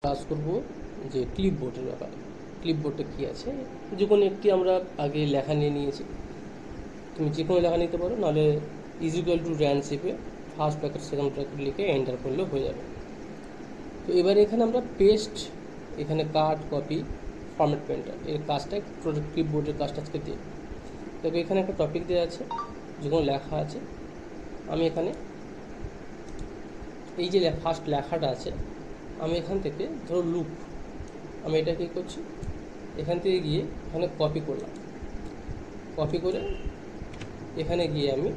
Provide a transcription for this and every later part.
Class করব যে ক্লিপবোর্ডের ব্যাপারে। ক্লিপবোর্ডটা কী আছে, যে কোনো একটি আমরা আগে লেখা নিয়ে নিয়েছি, তুমি যে কোনো লেখা নিতে পারো, নাহলে ইকুয়াল টু র্যান শেপে ফার্স্ট ব্র্যাকেট সেকেন্ড ব্র্যাকেট লিখে এন্টার করলেও হয়ে যাবে। তো এবারে এখানে আমরা পেস্ট, এখানে কাট, কপি, ফরম্যাট পেন্টার এর কাজটা ক্লিপবোর্ডের কাজটা আজকে দিই। তবে এখানে একটা টপিক দেওয়া আছে, যে কোনো লেখা আছে। আমি এখানে এই যে ফার্স্ট লেখাটা আছে, আমি এখান থেকে ধরো লুপ, আমি এটা কী করছি, এখান থেকে গিয়ে এখানে কপি করলাম, কপি করে এখানে গিয়ে আমি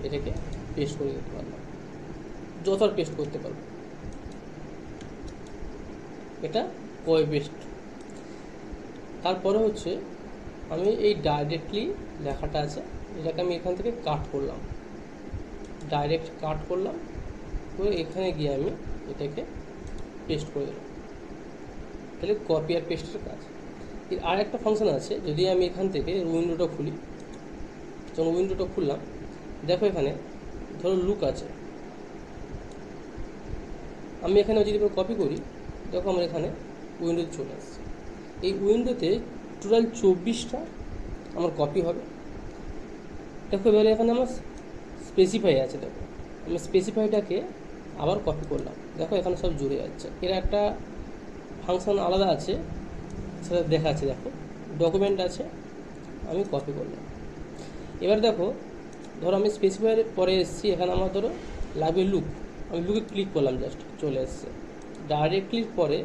এটাকে পেস্ট করে দিতে পারলাম, যতবার পেস্ট করতে পারবো। এটা কপি পেস্ট। তারপরে হচ্ছে আমি এই ডাইরেক্টলি লেখাটা আছে, এটাকে আমি এখান থেকে কাট করলাম, ডাইরেক্ট কাট করলাম করে এখানে গিয়ে আমি এটাকে পেস্ট করে দিলাম। তাহলে কপি আর পেস্টের কাজ। এর আর একটা ফাংশন আছে, যদি আমি এখান থেকে উইন্ডোটা খুলি, যখন উইন্ডোটা খুললাম, দেখো এখানে ধরো লুক আছে, আমি এখানে যদি কপি করি, দেখো আমার এখানে উইন্ডোতে চলে আসছে। এই উইন্ডোতে টোটাল 24টা আমার কপি হবে। দেখো এবারে এখানে আমার স্পেসিফাই আছে, দেখো আমি স্পেসিফাইটাকে আবার কপি করলাম, দেখো এখানে সব জুড়ে যাচ্ছে। এর একটা ফাংশন আলাদা আছে, সেটা দেখাচ্ছে। দেখো ডকুমেন্ট আছে, আমি কপি করলাম। এবার দেখো, ধরো আমি স্পেসিফাইয়ের পরে এসেছি, এখানে আমার ধরো লাগবে লুক, আমি লুকে ক্লিক করলাম, জাস্ট চলে এসছে। ডাইরেক্ট ক্লিক পরে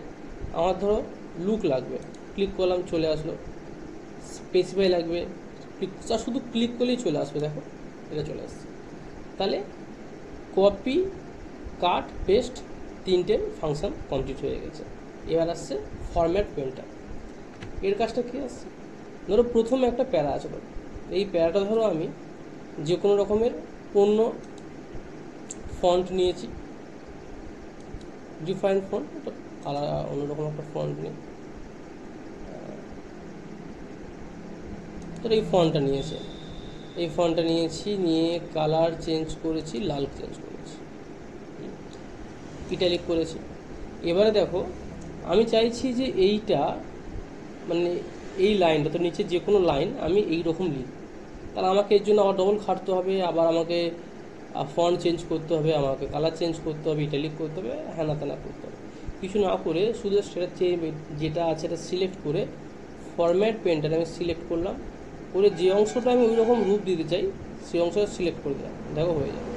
আমার ধরো লুক লাগবে, ক্লিক করলাম, চলে আসলো। স্পেসিফাই লাগবে, ক্লিক, শুধু ক্লিক করলেই চলে আসবে, দেখো এটা চলে আসছে। তাহলে কপি, কাট, পেস্ট তিনটে ফাংশন কমপ্লিট হয়ে গেছে। এবার আসছে ফরম্যাট পেন্টার। এর কাজটা কী আসছে, ধরো প্রথমে একটা প্যারা আছে, ধরো এই প্যারাটা ধরো আমি যে কোনো রকমের অন্য ফন্ট নিয়েছি, ডিফাইন ফন্ট, কালার অন্যরকম একটা ফন্ট নিই, তো এই ফন্টটা নিয়েছে, এই ফন্টটা নিয়েছি, নিয়ে কালার চেঞ্জ করেছি, লাল চেঞ্জ করেছি, ইটালিক করেছি। এবারে দেখো আমি চাইছি যে এইটা মানে এই লাইনটা, তো নিচে যে কোনো লাইন আমি এই রকম লিখব, তাহলে আমাকে এর জন্য আবার ডবল খাটতে হবে, আবার আমাকে ফন্ট চেঞ্জ করতে হবে, আমাকে কালার চেঞ্জ করতে হবে, ইটালিক করতে হবে, হ্যানা ত্যানা করতে হবে। কিছু না করে শুধু সেটা যেটা আছে এটা সিলেক্ট করে ফরম্যাট পেন্টার আমি সিলেক্ট করলাম, করে যে অংশটা আমি ওই রকম রূপ দিতে চাই সেই অংশটা সিলেক্ট করে দিলাম, দেখো হয়ে যাবে।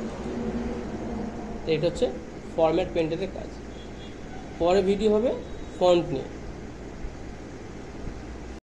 তো এটা হচ্ছে ফরম্যাট পেন্টারের কাজ। পরে ভিডিও হবে ফন্ট নিয়ে।